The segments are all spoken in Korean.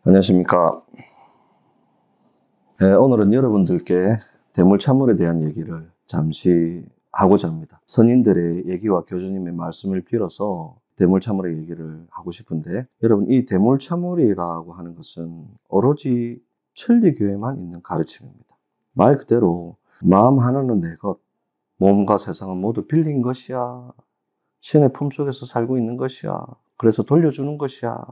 안녕하십니까. 오늘은 여러분들께 대물참물에 대한 얘기를 잠시 하고자 합니다. 선인들의 얘기와 교주님의 말씀을 빌어서 대물참물의 얘기를 하고 싶은데, 여러분, 이 대물참물이라고 하는 것은 오로지 천리교에만 있는 가르침입니다. 말 그대로 마음 하나는 내 것, 몸과 세상은 모두 빌린 것이야. 신의 품속에서 살고 있는 것이야. 그래서 돌려주는 것이야.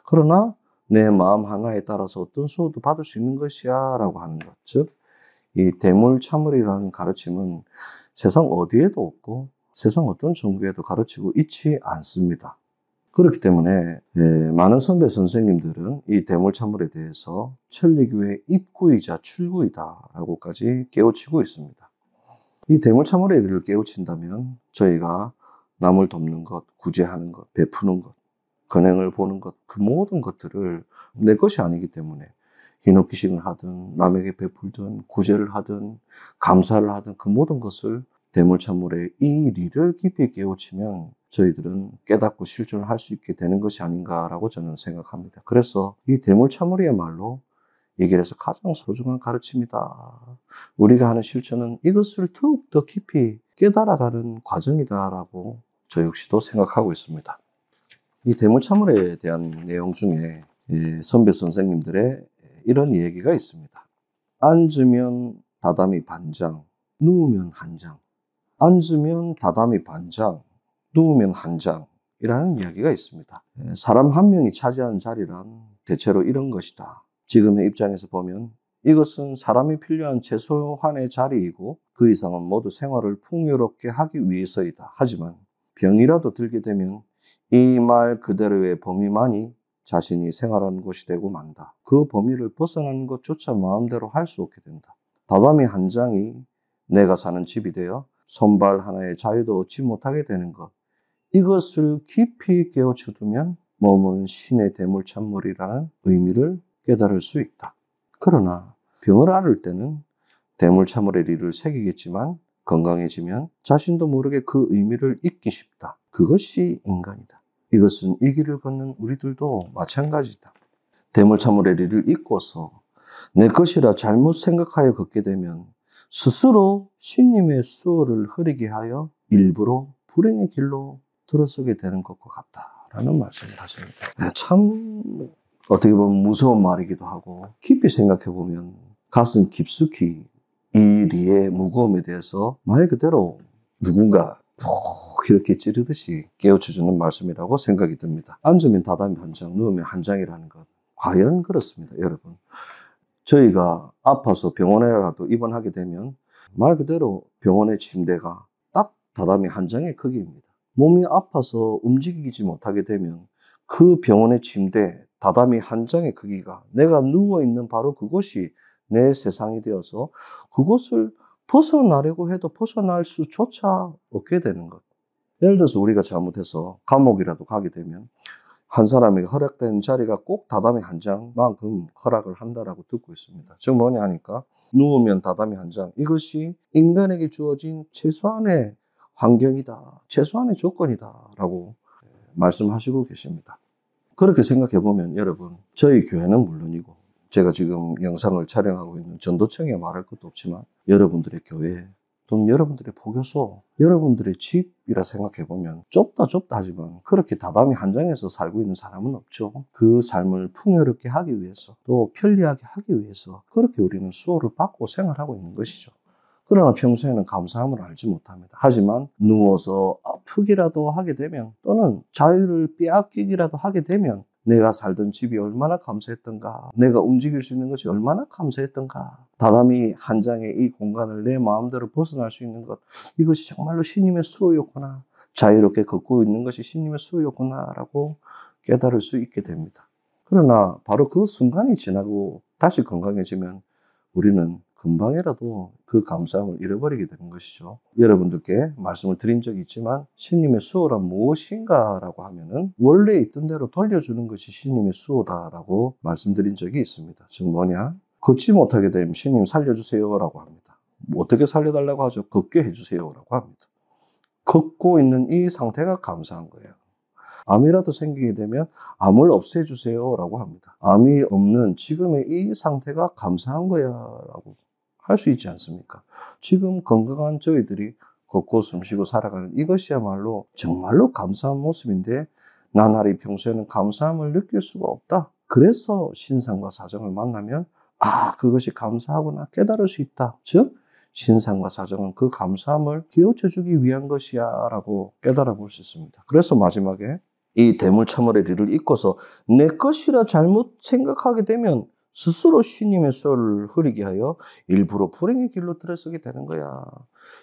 그러나 내 마음 하나에 따라서 어떤 수호도 받을 수 있는 것이야 라고 하는 것. 즉, 이 대물참물이라는 가르침은 세상 어디에도 없고 세상 어떤 종교에도 가르치고 있지 않습니다. 그렇기 때문에 많은 선배 선생님들은 이 대물참물에 대해서 천리교의 입구이자 출구이다 라고까지 깨우치고 있습니다. 이 대물참물의 이를 깨우친다면 저희가 남을 돕는 것, 구제하는 것, 베푸는 것, 근행을 보는 것, 그 모든 것들을 내 것이 아니기 때문에 hin옥기식을 하든 남에게 베풀든 구제를 하든 감사를 하든 그 모든 것을 대물참물의 이 리를 깊이 깨우치면 저희들은 깨닫고 실천을 할 수 있게 되는 것이 아닌가라고 저는 생각합니다. 그래서 이 대물참물이야말로 이 길에서 가장 소중한 가르침이다. 우리가 하는 실천은 이것을 더욱더 깊이 깨달아가는 과정이다라고 저 역시도 생각하고 있습니다. 이 대물참물에 대한 내용 중에 선배 선생님들의 이런 얘기가 있습니다. 앉으면 다담이 반장, 누우면 한장. 앉으면 다담이 반장, 누우면 한장이라는 이야기가 있습니다. 사람 한 명이 차지하는 자리란 대체로 이런 것이다. 지금의 입장에서 보면 이것은 사람이 필요한 최소한의 자리이고 그 이상은 모두 생활을 풍요롭게 하기 위해서이다. 하지만 병이라도 들게 되면 이 말 그대로의 범위만이 자신이 생활하는 곳이 되고 만다. 그 범위를 벗어나는 것조차 마음대로 할 수 없게 된다. 다담이 한 장이 내가 사는 집이 되어 손발 하나의 자유도 얻지 못하게 되는 것. 이것을 깊이 깨우쳐두면 몸은 신의 대물참물이라는 의미를 깨달을 수 있다. 그러나 병을 앓을 때는 대물참물의 리를 새기겠지만 건강해지면 자신도 모르게 그 의미를 잊기 쉽다. 그것이 인간이다. 이것은 이 길을 걷는 우리들도 마찬가지다. 대물참물의 리를 잊고서 내 것이라 잘못 생각하여 걷게 되면 스스로 신님의 수호를 흐리게 하여 일부러 불행의 길로 들어서게 되는 것과 같다라는 말씀을 하십니다. 참 어떻게 보면 무서운 말이기도 하고 깊이 생각해 보면 가슴 깊숙이 이 리의 무거움에 대해서 말 그대로 누군가 푹 이렇게 찌르듯이 깨우쳐주는 말씀이라고 생각이 듭니다. 앉으면 다담이 한 장, 누우면 한 장이라는 것. 과연 그렇습니다, 여러분. 저희가 아파서 병원에라도 입원하게 되면 말 그대로 병원의 침대가 딱 다담이 한 장의 크기입니다. 몸이 아파서 움직이지 못하게 되면 그 병원의 침대, 다담이 한 장의 크기가 내가 누워있는 바로 그곳이 내 세상이 되어서 그것을 벗어나려고 해도 벗어날 수조차 없게 되는 것. 예를 들어서 우리가 잘못해서 감옥이라도 가게 되면 한 사람에게 허락된 자리가 꼭 다담이 한 장만큼 허락을 한다라고 듣고 있습니다. 즉 뭐냐 하니까 누우면 다담이 한 장. 이것이 인간에게 주어진 최소한의 환경이다. 최소한의 조건이다. 라고 말씀하시고 계십니다. 그렇게 생각해 보면 여러분, 저희 교회는 물론이고 제가 지금 영상을 촬영하고 있는 전도청에 말할 것도 없지만 여러분들의 교회 또는 여러분들의 보교소, 여러분들의 집이라 생각해 보면 좁다 하지만 그렇게 다담이 한 장에서 살고 있는 사람은 없죠. 그 삶을 풍요롭게 하기 위해서 또 편리하게 하기 위해서 그렇게 우리는 수호를 받고 생활하고 있는 것이죠. 그러나 평소에는 감사함을 알지 못합니다. 하지만 누워서 아프기라도 하게 되면 또는 자유를 빼앗기기라도 하게 되면 내가 살던 집이 얼마나 감사했던가, 내가 움직일 수 있는 것이 얼마나 감사했던가, 다담이 한 장의 이 공간을 내 마음대로 벗어날 수 있는 것, 이것이 정말로 신님의 수호였구나, 자유롭게 걷고 있는 것이 신님의 수호였구나 라고 깨달을 수 있게 됩니다. 그러나 바로 그 순간이 지나고 다시 건강해지면 우리는 금방이라도 그 감사함을 잃어버리게 되는 것이죠. 여러분들께 말씀을 드린 적이 있지만 신님의 수호란 무엇인가라고 하면은 원래 있던 대로 돌려주는 것이 신님의 수호다라고 말씀드린 적이 있습니다. 즉 뭐냐? 걷지 못하게 되면 신님 살려주세요라고 합니다. 어떻게 살려달라고 하죠? 걷게 해주세요라고 합니다. 걷고 있는 이 상태가 감사한 거예요. 암이라도 생기게 되면 암을 없애주세요 라고 합니다. 암이 없는 지금의 이 상태가 감사한 거야 라고 할 수 있지 않습니까? 지금 건강한 저희들이 걷고 숨쉬고 살아가는 이것이야말로 정말로 감사한 모습인데 나날이 평소에는 감사함을 느낄 수가 없다. 그래서 신상과 사정을 만나면 그것이 감사하구나 깨달을 수 있다. 즉 신상과 사정은 그 감사함을 기울여주기 위한 것이야 라고 깨달아 볼 수 있습니다. 그래서 마지막에 이 대물참을의 리를 잊고서 내 것이라 잘못 생각하게 되면 스스로 신님의 수호를 흐리게 하여 일부러 불행의 길로 들어서게 되는 거야.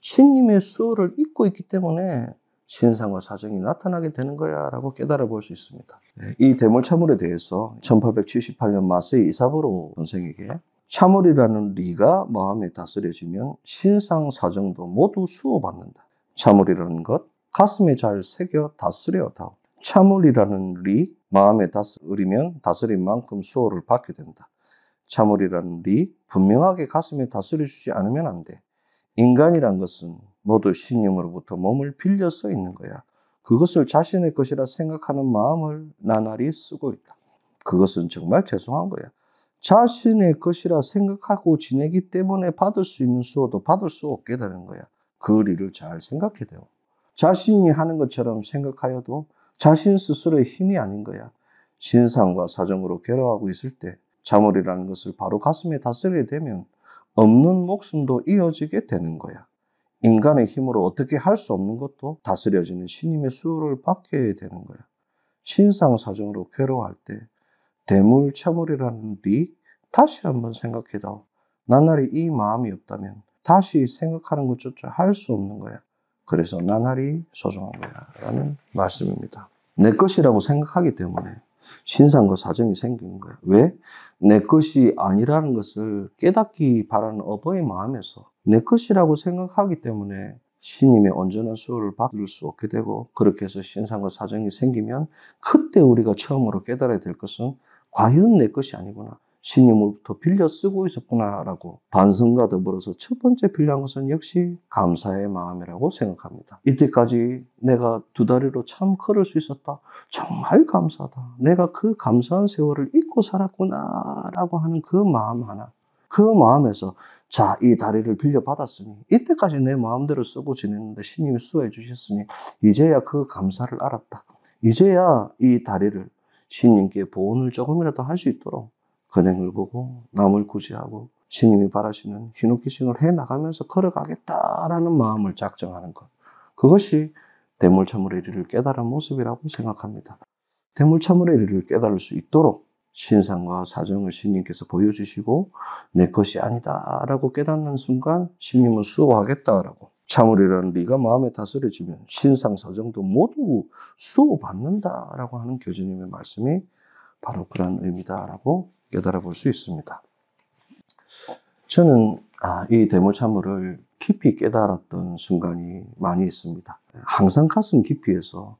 신님의 수호를 잊고 있기 때문에 신상과 사정이 나타나게 되는 거야 라고 깨달아 볼 수 있습니다. 이 대물참을에 대해서 1878년 마세이 이사보로 선생에게 참을이라는 리가 마음에 다스려지면 신상 사정도 모두 수호받는다. 참을이라는 것 가슴에 잘 새겨 다스려다오. 참을이라는 리 마음에 다스리면 다스린 만큼 수호를 받게 된다. 참을이라는 리 분명하게 가슴에 다스려주지 않으면 안 돼. 인간이란 것은 모두 신님으로부터 몸을 빌려 써 있는 거야. 그것을 자신의 것이라 생각하는 마음을 나날이 쓰고 있다. 그것은 정말 죄송한 거야. 자신의 것이라 생각하고 지내기 때문에 받을 수 있는 수호도 받을 수 없게 되는 거야. 그 리를 잘 생각해야 돼요. 자신이 하는 것처럼 생각하여도 자신 스스로의 힘이 아닌 거야. 신상과 사정으로 괴로워하고 있을 때 참을이라는 것을 바로 가슴에 다스리게 되면 없는 목숨도 이어지게 되는 거야. 인간의 힘으로 어떻게 할 수 없는 것도 다스려지는 신님의 수호를 받게 되는 거야. 신상사정으로 괴로워할 때 대물참을이라는 리 다시 한번 생각해다오. 나날이 이 마음이 없다면 다시 생각하는 것조차 할 수 없는 거야. 그래서 나날이 소중한 거야 라는 말씀입니다. 내 것이라고 생각하기 때문에 신상과 사정이 생기는 거야. 왜? 내 것이 아니라는 것을 깨닫기 바라는 어버의 마음에서 내 것이라고 생각하기 때문에 신님의 온전한 수호를 받을 수 없게 되고, 그렇게 해서 신상과 사정이 생기면 그때 우리가 처음으로 깨달아야 될 것은 과연 내 것이 아니구나, 신님으로부터 빌려 쓰고 있었구나라고 반성과 더불어서 첫 번째 필요한 것은 역시 감사의 마음이라고 생각합니다. 이때까지 내가 두 다리로 참 걸을 수 있었다. 정말 감사하다. 내가 그 감사한 세월을 잊고 살았구나라고 하는 그 마음 하나. 그 마음에서 자, 이 다리를 빌려받았으니 이때까지 내 마음대로 쓰고 지냈는데 신님이 수호해 주셨으니 이제야 그 감사를 알았다. 이제야 이 다리를 신님께 보온을 조금이라도 할 수 있도록 근행을 보고 남을 구제하고 신님이 바라시는 희노기싱을 해나가면서 걸어가겠다라는 마음을 작정하는 것. 그것이 대물참을의 리를 깨달은 모습이라고 생각합니다. 대물참을의 리를 깨달을 수 있도록 신상과 사정을 신님께서 보여주시고 내 것이 아니다라고 깨닫는 순간 신님은 수호하겠다라고, 참을이라는 리가 마음에 다스려지면 신상 사정도 모두 수호받는다라고 하는 교주님의 말씀이 바로 그런 의미다라고 깨달아 볼 수 있습니다. 저는 이 대물참을을 깊이 깨달았던 순간이 많이 있습니다. 항상 가슴 깊이에서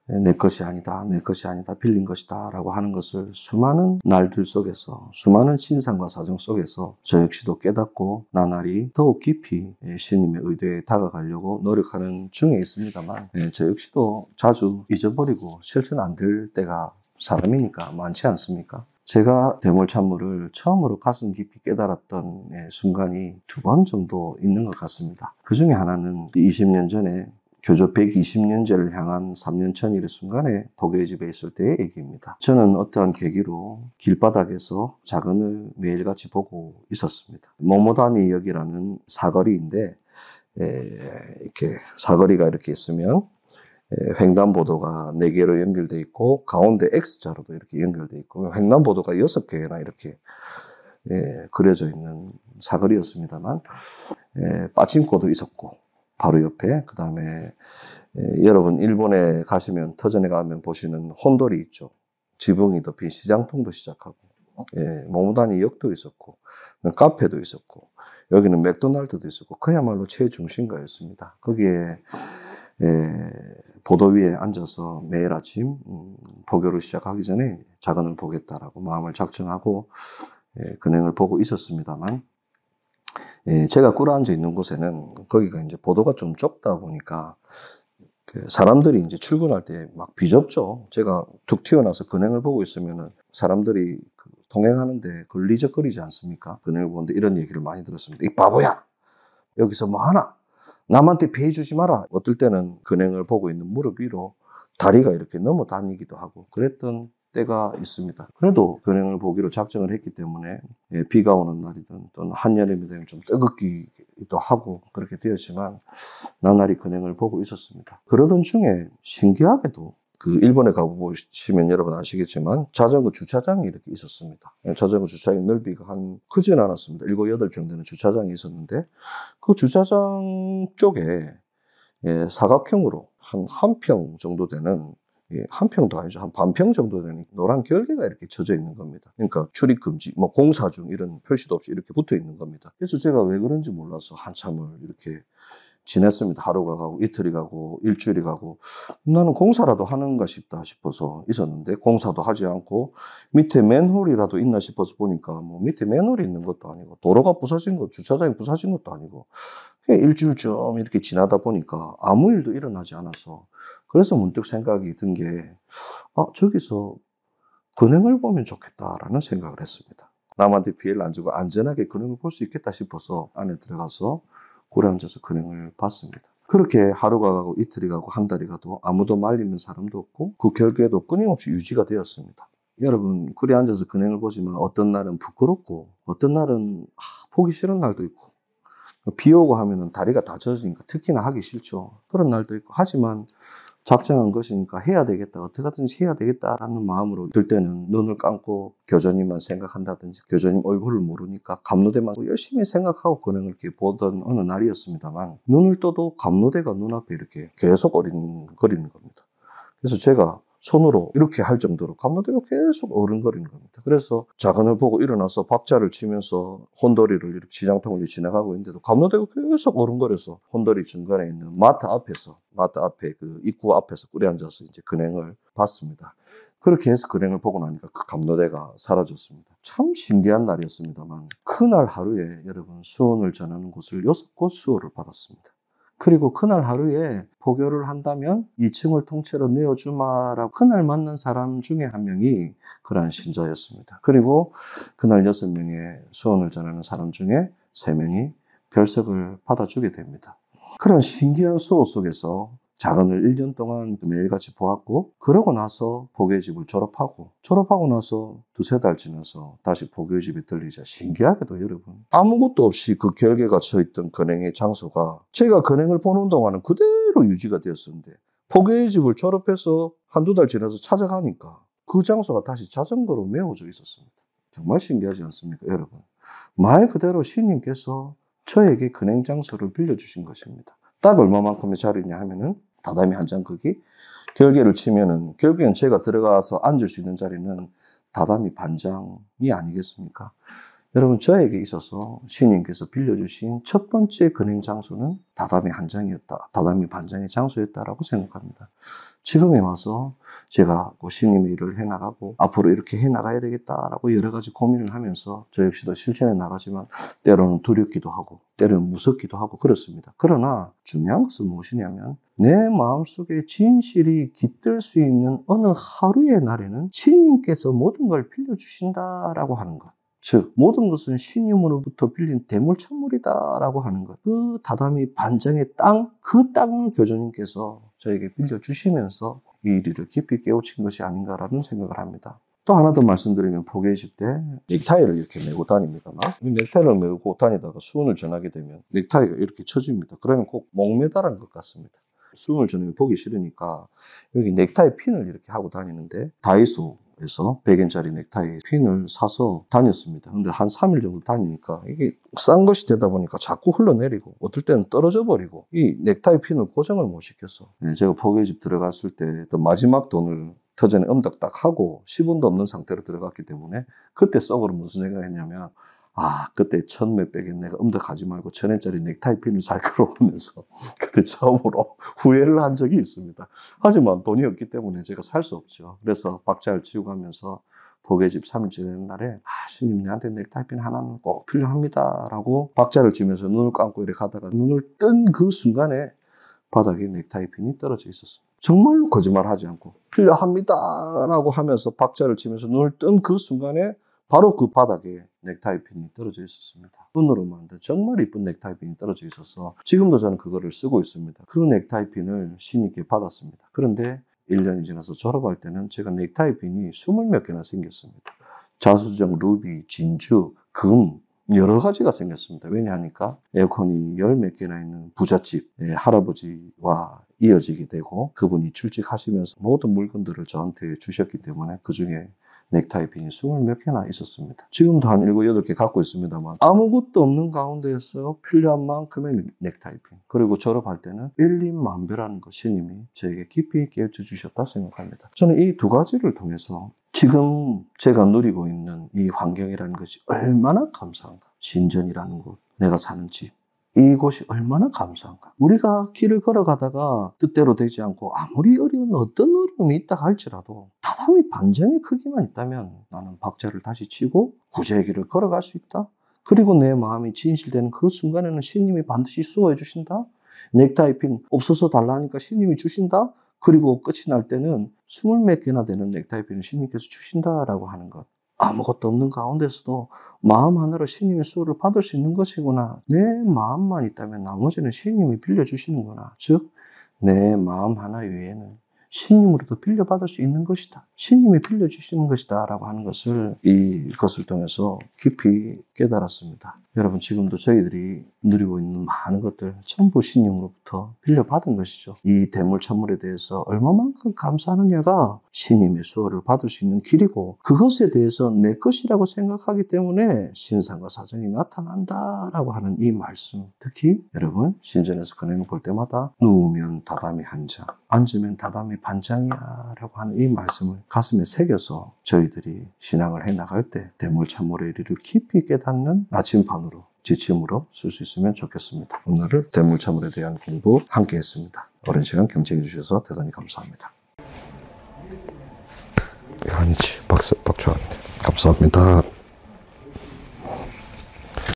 내 것이 아니다, 내 것이 아니다, 빌린 것이다 라고 하는 것을 수많은 날들 속에서, 수많은 신상과 사정 속에서 저 역시도 깨닫고 나날이 더욱 깊이 신님의 의도에 다가가려고 노력하는 중에 있습니다만, 저 역시도 자주 잊어버리고 실천 안 될 때가 사람이니까 많지 않습니까? 제가 대물참을을 처음으로 가슴 깊이 깨달았던 순간이 2번 정도 있는 것 같습니다. 그 중에 하나는 20년 전에 교조 120년째를 향한 3년 전일의 순간에 도교의 집에 있을 때의 얘기입니다. 저는 어떠한 계기로 길바닥에서 자근을 매일같이 보고 있었습니다. 모모다니역이라는 사거리인데, 이렇게 사거리가 이렇게 있으면 횡단보도가 4개로 연결되어 있고 가운데 X자로도 이렇게 연결되어 있고 횡단보도가 6개나 이렇게 그려져 있는 사거리였습니다만, 빠진코도 있었고 바로 옆에, 그 다음에 여러분 일본에 가시면, 터전에 가면 보시는 혼돌이 있죠. 지붕이 덮인 시장통도 시작하고, 모모다니 역도 있었고, 카페도 있었고, 여기는 맥도날드도 있었고, 그야말로 최중심가였습니다. 거기에 보도 위에 앉아서 매일 아침 포교를 시작하기 전에 자근을 보겠다라고 마음을 작정하고 근행을 보고 있었습니다만, 제가 꿇어앉아 있는 곳에는 거기가 이제 보도가 좀 좁다 보니까 사람들이 이제 출근할 때 막 비좁죠. 제가 툭 튀어나와서 근행을 보고 있으면은 사람들이 통행하는데 걸리적거리지 않습니까? 근행을 보는데 이런 얘기를 많이 들었습니다. 이 바보야! 여기서 뭐 하나? 남한테 피해 주지 마라. 어떨 때는 근행을 보고 있는 무릎 위로 다리가 이렇게 넘어 다니기도 하고 그랬던 때가 있습니다. 그래도 근행을 보기로 작정을 했기 때문에 비가 오는 날이든 또는 한여름이 되면 좀 뜨겁기도 하고 그렇게 되었지만 나날이 근행을 보고 있었습니다. 그러던 중에 신기하게도 일본에 가보시면 여러분 아시겠지만 자전거 주차장이 이렇게 있었습니다. 자전거 주차장 넓이가 크진 않았습니다. 7, 8평 되는 주차장이 있었는데 그 주차장 쪽에 사각형으로 한 평 정도 되는 한 평도 아니죠. 한 반평 정도 되는 노란 결계가 이렇게 쳐져 있는 겁니다. 그러니까 출입 금지, 공사 중 이런 표시도 없이 이렇게 붙어 있는 겁니다. 그래서 제가 왜 그런지 몰라서 한참을 이렇게 지냈습니다. 하루가 가고 이틀이 가고 일주일이 가고 나는 공사라도 하는가 싶어서 있었는데 공사도 하지 않고 밑에 맨홀이라도 있나 싶어서 보니까 뭐 밑에 맨홀이 있는 것도 아니고 도로가 부서진 것, 주차장이 부서진 것도 아니고 일주일쯤 이렇게 지나다 보니까 아무 일도 일어나지 않아서 그래서 문득 생각이 든 게 저기서 근행을 보면 좋겠다라는 생각을 했습니다. 남한테 피해를 안 주고 안전하게 근행을 볼 수 있겠다 싶어서 안에 들어가서 굴에 앉아서 근행을 봤습니다. 그렇게 하루가 가고 이틀이 가고 한 달이 가도 아무도 말리는 사람도 없고 그 결계도 끊임없이 유지가 되었습니다. 여러분 굴에 앉아서 근행을 보지만 어떤 날은 부끄럽고 어떤 날은 보기 싫은 날도 있고 비 오고 하면은 다리가 다 젖으니까 특히나 하기 싫죠. 그런 날도 있고 하지만 작정한 것이니까 해야 되겠다. 어떻게 하든지 해야 되겠다라는 마음으로 들 때는 눈을 감고 교주님만 생각한다든지 교주님 얼굴을 모르니까 감로대만 열심히 생각하고 근행을 이렇게 보던 어느 날이었습니다만 눈을 떠도 감로대가 눈앞에 이렇게 계속 어린거리는 겁니다. 그래서 제가 손으로 이렇게 할 정도로 감로대가 계속 어른거리는 겁니다. 그래서 자근을 보고 일어나서 박자를 치면서 혼돌이를 이렇게 지장통을 지나가고 있는데도 감로대가 계속 어른거려서 혼돌이 중간에 있는 마트 앞에 그 입구 앞에서 꿀에 앉아서 이제 근행을 봤습니다. 그렇게 해서 근행을 보고 나니까 그 감로대가 사라졌습니다. 참 신기한 날이었습니다만 그날 하루에 여러분 수원을 전하는 곳을 6곳 수호를 받았습니다. 그리고 그날 하루에 포교를 한다면 2층을 통째로 내어주마라고 그날 만난 사람 중에 한 명이 그러한 신자였습니다. 그리고 그날 6명의 수원을 전하는 사람 중에 3명이 별석을 받아주게 됩니다. 그런 신기한 수호 속에서 자근을 1년 동안 매일같이 보았고 그러고 나서 포교의 집을 졸업하고 나서 2-3달 지나서 다시 포교의 집에 들리자 신기하게도 여러분 아무것도 없이 그 결계가 쳐있던 근행의 장소가 제가 근행을 보는 동안은 그대로 유지가 되었었는데 포교의 집을 졸업해서 1-2달 지나서 찾아가니까 그 장소가 다시 자전거로 메워져 있었습니다. 정말 신기하지 않습니까 여러분? 말 그대로 신님께서 저에게 근행 장소를 빌려주신 것입니다. 딱 얼마만큼의 자리냐 하면은 다다미 한 장 크기, 결계를 치면은 결국엔 제가 들어가서 앉을 수 있는 자리는 다다미 반장이 아니겠습니까? 여러분 저에게 있어서 신님께서 빌려주신 첫 번째 근행 장소는 다다미 한 장이었다. 다다미 반장의 장소였다라고 생각합니다. 지금에 와서 제가 신님의 일을 해나가고 앞으로 이렇게 해나가야 되겠다라고 여러 가지 고민을 하면서 저 역시도 실천해 나가지만 때로는 두렵기도 하고 때로는 무섭기도 하고 그렇습니다. 그러나 중요한 것은 무엇이냐면 내 마음속에 진실이 깃들 수 있는 어느 하루의 날에는 신님께서 모든 걸 빌려주신다라고 하는 것. 즉 모든 것은 신님으로부터 빌린 대물찬물이다라고 하는 것. 그 다다미 반장의 땅, 그 땅을 교주님께서 저에게 빌려주시면서 이 일을 깊이 깨우친 것이 아닌가라는 생각을 합니다. 또 하나 더 말씀드리면 포교의 집 때 넥타이를 이렇게 메고 다닙니다만 이 넥타이를 메고 다니다가 수은을 전하게 되면 넥타이가 이렇게 쳐집니다. 그러면 꼭 목매달은 것 같습니다. 수은을 전하면 보기 싫으니까 여기 넥타이 핀을 이렇게 하고 다니는데 다이소에서 100엔짜리 넥타이 핀을 사서 다녔습니다. 근데 한 3일 정도 다니니까 이게 싼 것이 되다 보니까 자꾸 흘러내리고 어떨 때는 떨어져 버리고 이 넥타이 핀을 고정을 못 시켰어. 제가 포교의 집 들어갔을 때 마지막 돈을 터전에 엄덕 딱 하고 10원도 없는 상태로 들어갔기 때문에 그때 속으로 무슨 생각을 했냐면 그때 1,000몇백엔 내가 엄덕하지 말고 1,000엔짜리 넥타이 핀을 살 거로 하면서 그때 처음으로 후회를 한 적이 있습니다. 하지만 돈이 없기 때문에 제가 살 수 없죠. 그래서 박자를 치고 가면서 포교의 집 3일째 되는 날에 스님 내한테 넥타이 핀 하나는 꼭 필요합니다 라고 박자를 치면서 눈을 감고 이렇게 가다가 눈을 뜬 그 순간에 바닥에 넥타이 핀이 떨어져 있었습니다. 정말로 거짓말하지 않고 필요합니다 라고 하면서 박자를 치면서 눈을 뜬 그 순간에 바로 그 바닥에 넥타이 핀이 떨어져 있었습니다. 눈으로 만든 정말 이쁜 넥타이 핀이 떨어져 있어서 지금도 저는 그거를 쓰고 있습니다. 그 넥타이 핀을 신님께 받았습니다. 그런데 1년이 지나서 졸업할 때는 제가 넥타이 핀이 20몇 개나 생겼습니다. 자수정, 루비, 진주, 금 여러 가지가 생겼습니다. 왜냐하니까 에어컨이 10몇 개나 있는 부잣집 할아버지와 이어지게 되고 그분이 출직하시면서 모든 물건들을 저한테 주셨기 때문에 그중에 넥타이 핀이 20몇 개나 있었습니다. 지금도 한 7, 8개 갖고 있습니다만 아무것도 없는 가운데에서 필요한 만큼의 넥타이 핀, 그리고 졸업할 때는 일림만배라는 것 신님이 저에게 깊이 깨우쳐 주셨다 생각합니다. 저는 이 두 가지를 통해서 지금 제가 누리고 있는 이 환경이라는 것이 얼마나 감사한가. 신전이라는 곳, 내가 사는 집, 이곳이 얼마나 감사한가. 우리가 길을 걸어가다가 뜻대로 되지 않고 아무리 어려운 어떤 어려움이 있다 할지라도 다다미 반정의 크기만 있다면 나는 박자를 다시 치고 구제의 길을 걸어갈 수 있다. 그리고 내 마음이 진실되는 그 순간에는 신님이 반드시 수호해 주신다. 넥타이 핀 없어서 달라니까 신님이 주신다. 그리고 끝이 날 때는 20몇 개나 되는 넥타이 핀을 신님께서 주신다라고 하는 것. 아무것도 없는 가운데서도 마음 하나로 신님의 수호를 받을 수 있는 것이구나. 내 마음만 있다면 나머지는 신님이 빌려주시는구나. 즉, 내 마음 하나 외에는 신님으로도 빌려받을 수 있는 것이다. 신님이 빌려주시는 것이다. 라고 하는 것을 이것을 통해서 깊이 깨달았습니다. 여러분, 지금도 저희들이 누리고 있는 많은 것들 전부 신님으로부터 빌려받은 것이죠. 이 대물찬물에 대해서 얼마만큼 감사하느냐가 신님의 수호를 받을 수 있는 길이고 그것에 대해서 내 것이라고 생각하기 때문에 신상과 사정이 나타난다라고 하는 이 말씀. 특히 여러분, 신전에서 그네는 볼 때마다 누우면 다담이 한 장, 앉으면 다담이 반장이야 라고 하는 이 말씀을 가슴에 새겨서 저희들이 신앙을 해나갈 때 대물찬물의 이리를 깊이 깨닫는 나침반으로 지침으로 쓸 수 있으면 좋겠습니다. 오늘은 대물찬물에 대한 공부 함께 했습니다. 오랜 시간 경청해 주셔서 대단히 감사합니다. 아니지, 박수 안 돼. 감사합니다.